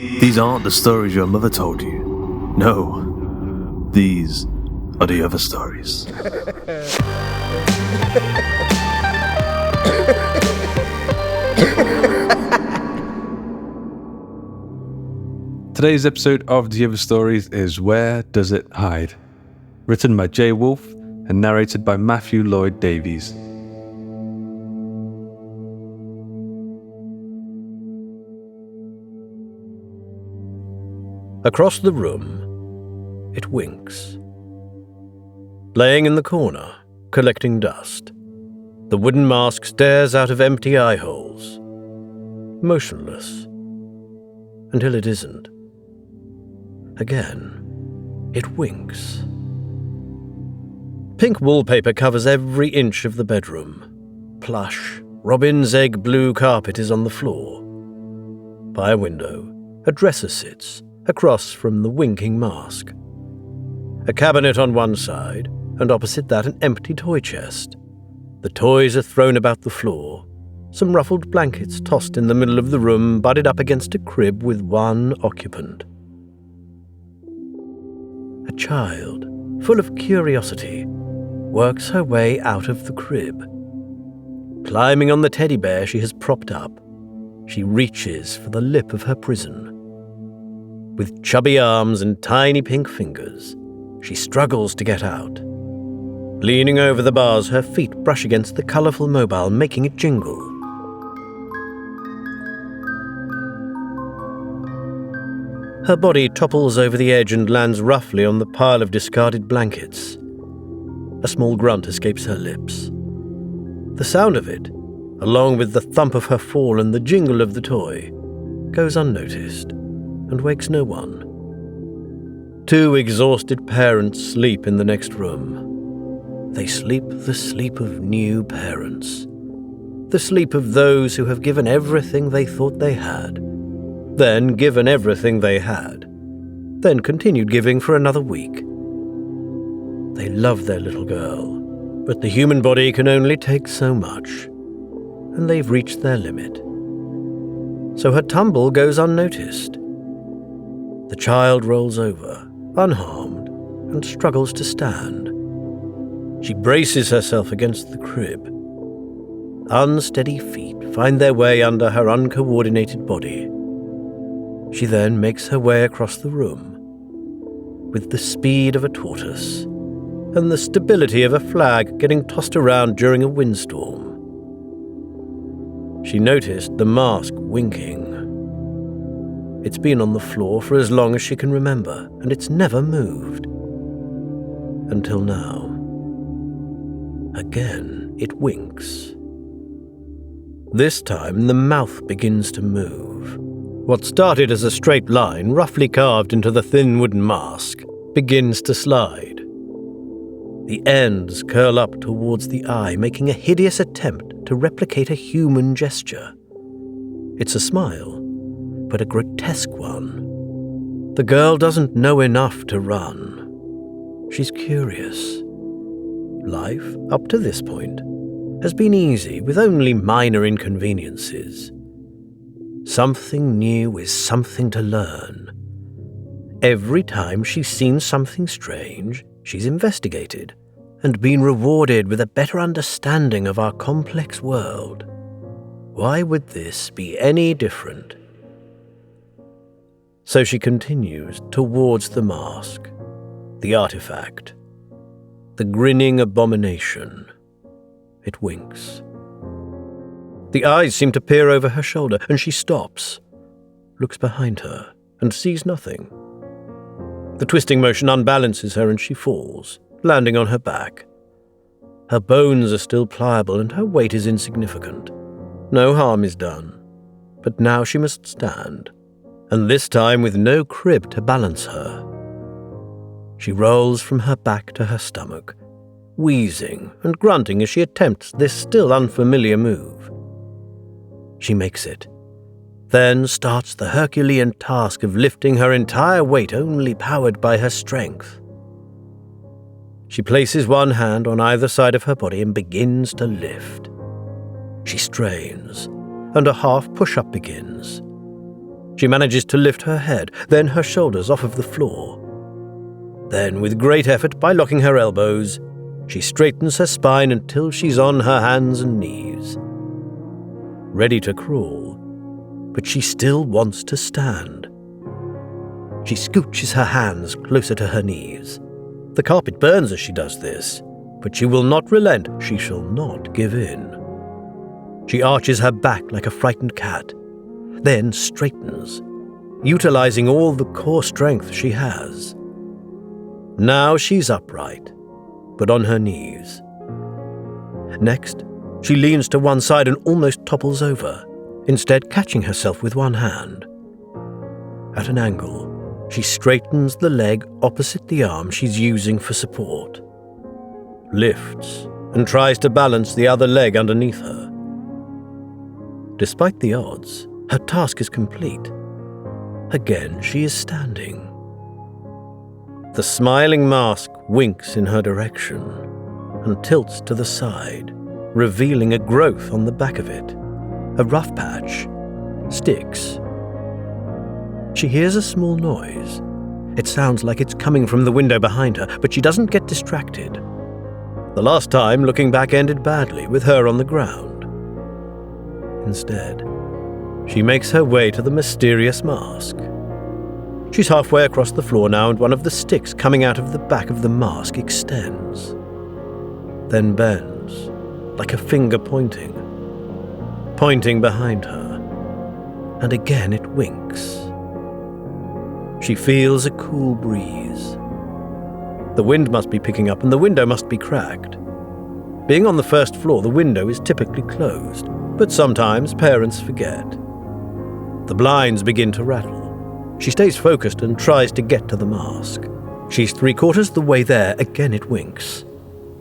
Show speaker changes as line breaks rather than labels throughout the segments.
These aren't the stories your mother told you. No, these are the other stories.
Today's episode of The Other Stories is Where Does It Hide? Written by Jay Wolfe and narrated by Matthew Lloyd Davies.
Across the room, it winks. Laying in the corner, collecting dust, the wooden mask stares out of empty eye holes, motionless, until it isn't. Again, it winks. Pink wallpaper covers every inch of the bedroom. Plush, robin's egg blue carpet is on the floor. By a window, a dresser sits, across from the winking mask. A cabinet on one side, and opposite that an empty toy chest. The toys are thrown about the floor. Some ruffled blankets tossed in the middle of the room, butted up against a crib with one occupant. A child, full of curiosity, works her way out of the crib. Climbing on the teddy bear she has propped up, she reaches for the lip of her prison. With chubby arms and tiny pink fingers, she struggles to get out. Leaning over the bars, her feet brush against the colourful mobile, making it jingle. Her body topples over the edge and lands roughly on the pile of discarded blankets. A small grunt escapes her lips. The sound of it, along with the thump of her fall and the jingle of the toy, goes unnoticed and wakes no one. Two exhausted parents sleep in the next room. They sleep the sleep of new parents. The sleep of those who have given everything they thought they had, then given everything they had, then continued giving for another week. They love their little girl, but the human body can only take so much, and they've reached their limit. So her tumble goes unnoticed. The child rolls over, unharmed, and struggles to stand. She braces herself against the crib. Unsteady feet find their way under her uncoordinated body. She then makes her way across the room, with the speed of a tortoise and the stability of a flag getting tossed around during a windstorm. She noticed the mask winking. It's been on the floor for as long as she can remember, and it's never moved. Until now. Again, it winks. This time, the mouth begins to move. What started as a straight line, roughly carved into the thin wooden mask, begins to slide. The ends curl up towards the eye, making a hideous attempt to replicate a human gesture. It's a smile, but a grotesque one. The girl doesn't know enough to run. She's curious. Life, up to this point, has been easy with only minor inconveniences. Something new is something to learn. Every time she's seen something strange, she's investigated and been rewarded with a better understanding of our complex world. Why would this be any different? So she continues towards the mask, the artifact, the grinning abomination. It winks. The eyes seem to peer over her shoulder, and she stops, looks behind her, and sees nothing. The twisting motion unbalances her, and she falls, landing on her back. Her bones are still pliable, and her weight is insignificant. No harm is done, but now she must stand, and this time with no crib to balance her. She rolls from her back to her stomach, wheezing and grunting as she attempts this still unfamiliar move. She makes it, then starts the Herculean task of lifting her entire weight only powered by her strength. She places one hand on either side of her body and begins to lift. She strains, and a half push-up begins. She manages to lift her head, then her shoulders off of the floor. Then, with great effort, by locking her elbows, she straightens her spine until she's on her hands and knees. Ready to crawl, but she still wants to stand. She scooches her hands closer to her knees. The carpet burns as she does this, but she will not relent. She shall not give in. She arches her back like a frightened cat, then straightens, utilizing all the core strength she has. Now she's upright, but on her knees. Next, she leans to one side and almost topples over, instead catching herself with one hand. At an angle, she straightens the leg opposite the arm she's using for support, lifts, and tries to balance the other leg underneath her. Despite the odds, her task is complete. Again, she is standing. The smiling mask winks in her direction and tilts to the side, revealing a growth on the back of it, a rough patch, sticks. She hears a small noise. It sounds like it's coming from the window behind her, but she doesn't get distracted. The last time, looking back ended badly, with her on the ground. Instead, she makes her way to the mysterious mask. She's halfway across the floor now, and one of the sticks coming out of the back of the mask extends, then bends, like a finger pointing behind her, and again it winks. She feels a cool breeze. The wind must be picking up and the window must be cracked. Being on the first floor, the window is typically closed, but sometimes parents forget. The blinds begin to rattle. She stays focused and tries to get to the mask. She's 3/4 the way there, again it winks,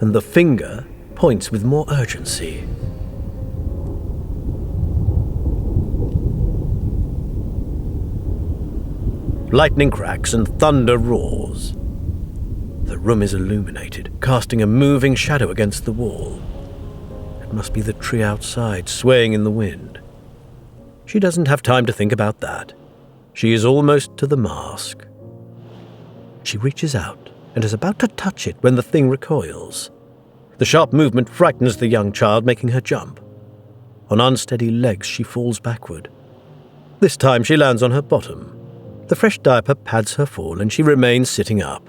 and the finger points with more urgency. Lightning cracks and thunder roars. The room is illuminated, casting a moving shadow against the wall. It must be the tree outside, swaying in the wind. She doesn't have time to think about that. She is almost to the mask. She reaches out and is about to touch it when the thing recoils. The sharp movement frightens the young child, making her jump. On unsteady legs, she falls backward. This time she lands on her bottom. The fresh diaper pads her fall and she remains sitting up.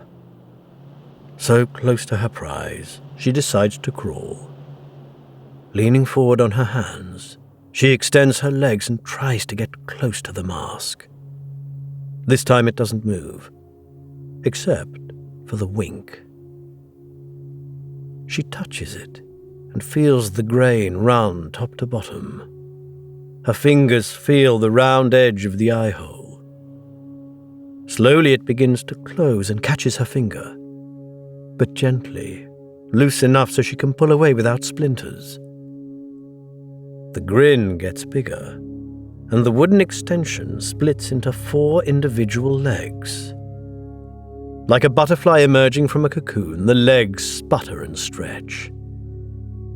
So close to her prize, she decides to crawl. Leaning forward on her hands, she extends her legs and tries to get close to the mask. This time it doesn't move, except for the wink. She touches it and feels the grain run top to bottom. Her fingers feel the round edge of the eye hole. Slowly it begins to close and catches her finger, but gently, loose enough so she can pull away without splinters. The grin gets bigger, and the wooden extension splits into 4 individual legs. Like a butterfly emerging from a cocoon, the legs sputter and stretch,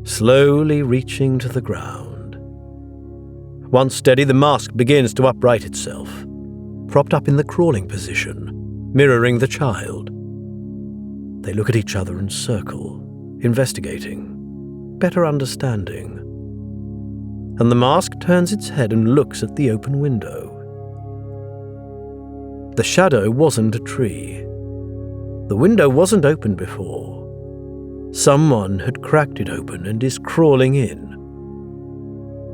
slowly reaching to the ground. Once steady, the mask begins to upright itself, propped up in the crawling position, mirroring the child. They look at each other and circle, investigating, better understanding. And the mask turns its head and looks at the open window. The shadow wasn't a tree. The window wasn't open before. Someone had cracked it open and is crawling in.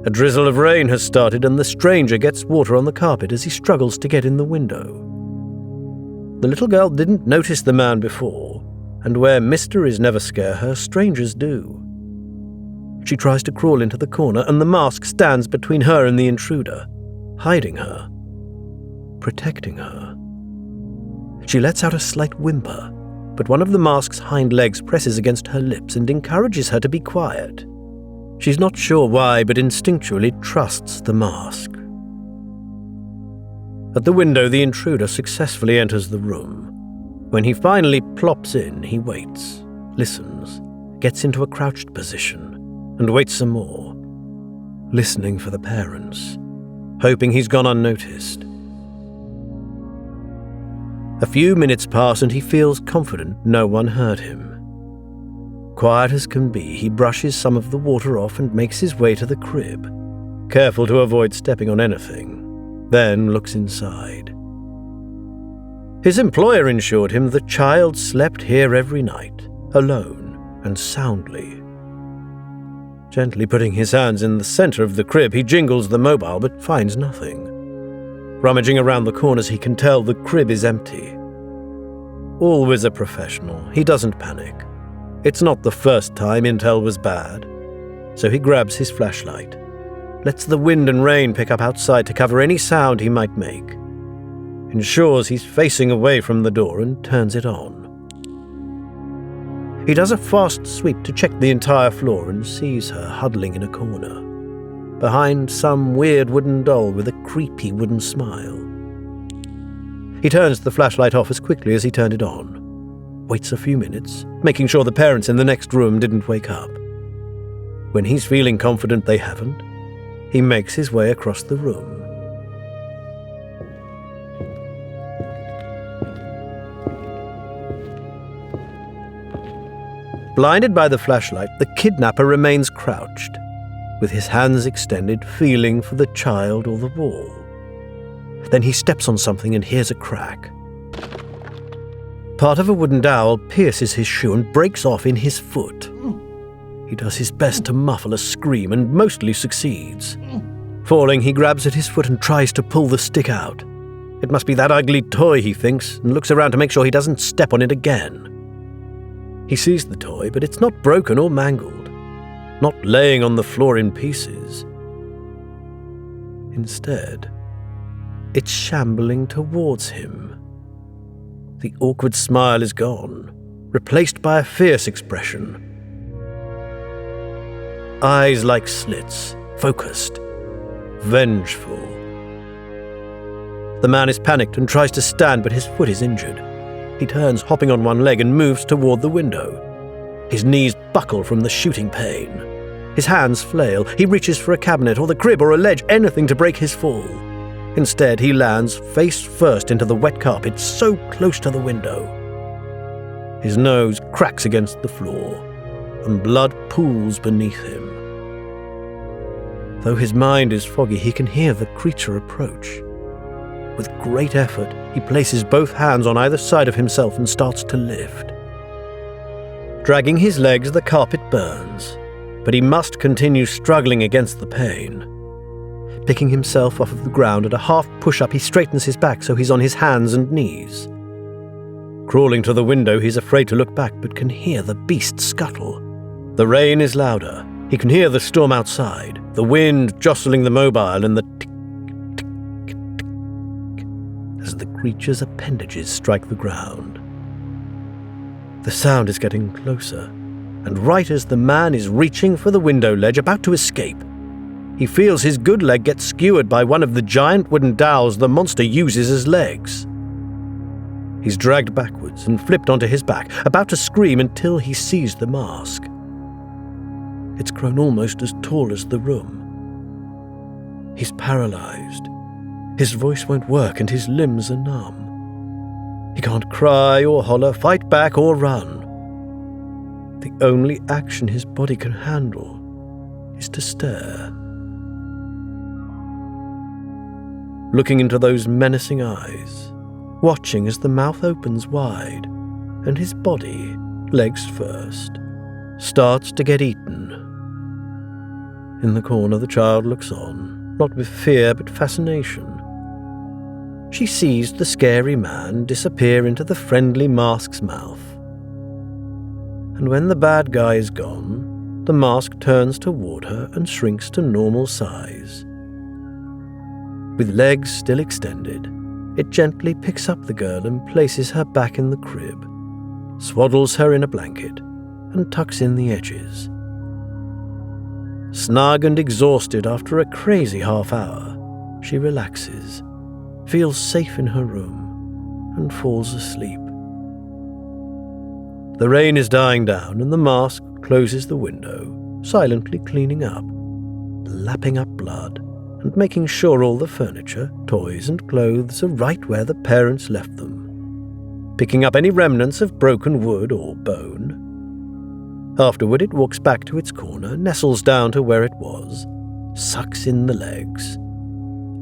A drizzle of rain has started and the stranger gets water on the carpet as he struggles to get in the window. The little girl didn't notice the man before, and where mysteries never scare her, strangers do. She tries to crawl into the corner, and the mask stands between her and the intruder, hiding her, protecting her. She lets out a slight whimper, but one of the mask's hind legs presses against her lips and encourages her to be quiet. She's not sure why, but instinctually trusts the mask. At the window, the intruder successfully enters the room. When he finally plops in, he waits, listens, gets into a crouched position, and waits some more, listening for the parents, hoping he's gone unnoticed. A few minutes pass and he feels confident no one heard him. Quiet as can be, he brushes some of the water off and makes his way to the crib, careful to avoid stepping on anything, then looks inside. His employer assured him the child slept here every night, alone and soundly. Gently putting his hands in the center of the crib, he jingles the mobile but finds nothing. Rummaging around the corners, he can tell the crib is empty. Always a professional, he doesn't panic. It's not the first time intel was bad. So he grabs his flashlight, lets the wind and rain pick up outside to cover any sound he might make, ensures he's facing away from the door and turns it on. He does a fast sweep to check the entire floor and sees her huddling in a corner, behind some weird wooden doll with a creepy wooden smile. He turns the flashlight off as quickly as he turned it on, waits a few minutes, making sure the parents in the next room didn't wake up. When he's feeling confident they haven't, he makes his way across the room. Blinded by the flashlight, the kidnapper remains crouched, with his hands extended, feeling for the child or the wall. Then he steps on something and hears a crack. Part of a wooden dowel pierces his shoe and breaks off in his foot. He does his best to muffle a scream and mostly succeeds. Falling, he grabs at his foot and tries to pull the stick out. It must be that ugly toy, he thinks, and looks around to make sure he doesn't step on it again. He sees the toy, but it's not broken or mangled, not laying on the floor in pieces. Instead, it's shambling towards him. The awkward smile is gone, replaced by a fierce expression. Eyes like slits, focused, vengeful. The man is panicked and tries to stand, but his foot is injured. He turns, hopping on one leg, and moves toward the window. His knees buckle from the shooting pain. His hands flail. He reaches for a cabinet or the crib or a ledge, anything to break his fall. Instead, he lands face first into the wet carpet, so close to the window. His nose cracks against the floor, and blood pools beneath him. Though his mind is foggy, he can hear the creature approach. With great effort, he places both hands on either side of himself and starts to lift. Dragging his legs, the carpet burns, but he must continue struggling against the pain. Picking himself off of the ground at a half push-up, he straightens his back so he's on his hands and knees. Crawling to the window, he's afraid to look back, but can hear the beast scuttle. The rain is louder. He can hear the storm outside, the wind jostling the mobile and the tick-tick-tick as the creature's appendages strike the ground. The sound is getting closer, and right as the man is reaching for the window ledge, about to escape, he feels his good leg get skewered by one of the giant wooden dowels the monster uses as legs. He's dragged backwards and flipped onto his back, about to scream until he sees the mask. It's grown almost as tall as the room. He's paralyzed. His voice won't work and his limbs are numb. He can't cry or holler, fight back or run. The only action his body can handle is to stare. Looking into those menacing eyes, watching as the mouth opens wide and his body, legs first, starts to get eaten. In the corner, the child looks on, not with fear but fascination. She sees the scary man disappear into the friendly mask's mouth. And when the bad guy is gone, the mask turns toward her and shrinks to normal size. With legs still extended, it gently picks up the girl and places her back in the crib, swaddles her in a blanket, and tucks in the edges. Snug and exhausted after a crazy half hour, she relaxes, feels safe in her room, and falls asleep. The rain is dying down and the mask closes the window, silently cleaning up, lapping up blood, and making sure all the furniture, toys, and clothes are right where the parents left them. picking up any remnants of broken wood or bone. Afterward, it walks back to its corner, nestles down to where it was, sucks in the legs,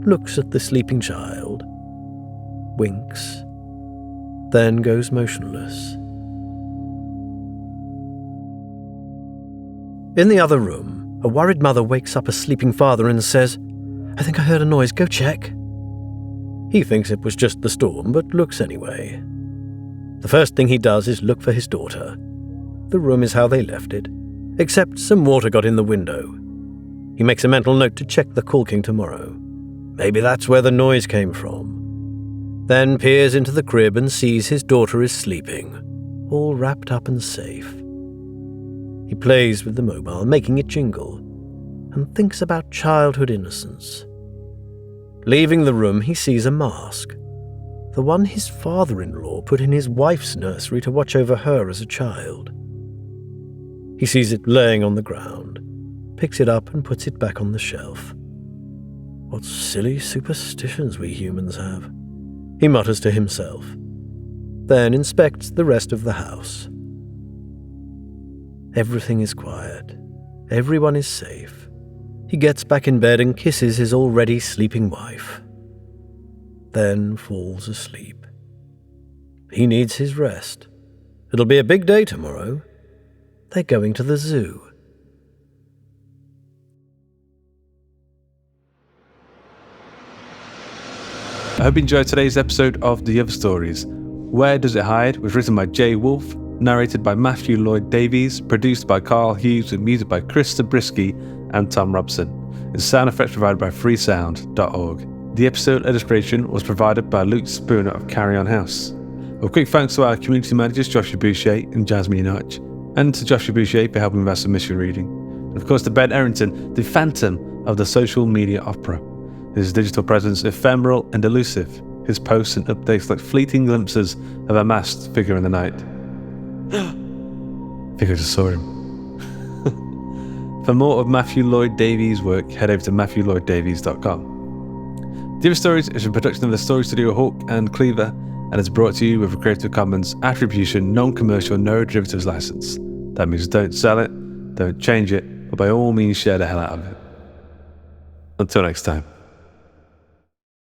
looks at the sleeping child, winks, then goes motionless. In the other room, a worried mother wakes up a sleeping father and says, "I think I heard a noise, go check." He thinks it was just the storm, but looks anyway. The first thing he does is look for his daughter. The room is how they left it, except some water got in the window. He makes a mental note to check the caulking tomorrow. Maybe that's where the noise came from. Then peers into the crib and sees his daughter is sleeping, all wrapped up and safe. He plays with the mobile, making it jingle, and thinks about childhood innocence. Leaving the room, he sees a mask, the one his father-in-law put in his wife's nursery to watch over her as a child. He sees it laying on the ground, picks it up and puts it back on the shelf. What silly superstitions we humans have, he mutters to himself, then inspects the rest of the house. Everything is quiet. Everyone is safe. He gets back in bed and kisses his already sleeping wife, then falls asleep. He needs his rest. It'll be a big day tomorrow. They're going to the zoo.
I hope you enjoyed today's episode of The Other Stories. Where Does It Hide was written by Jay Wolfe, narrated by Matthew Lloyd Davies, produced by Carl Hughes with music by Chris Zabriskie and Tom Robson. Its sound effects provided by freesound.org. The episode illustration was provided by Luke Spooner of Carry On House. A quick thanks to our community managers Joshua Boucher and Jasmine Arch, and to Joshua Boucher for helping with our submission reading. And of course to Ben Errington, the phantom of the social media opera. His digital presence ephemeral and elusive, his posts and updates like fleeting glimpses of a masked figure in the night. I think I just saw him. For more of Matthew Lloyd Davies' work, head over to matthewlloyddavies.com. The Other Stories is a production of the Story Studio Hawk and Cleaver, and is brought to you with a Creative Commons Attribution Non-Commercial No Derivatives license. That means don't sell it, don't change it, but by all means share the hell out of it. Until next time.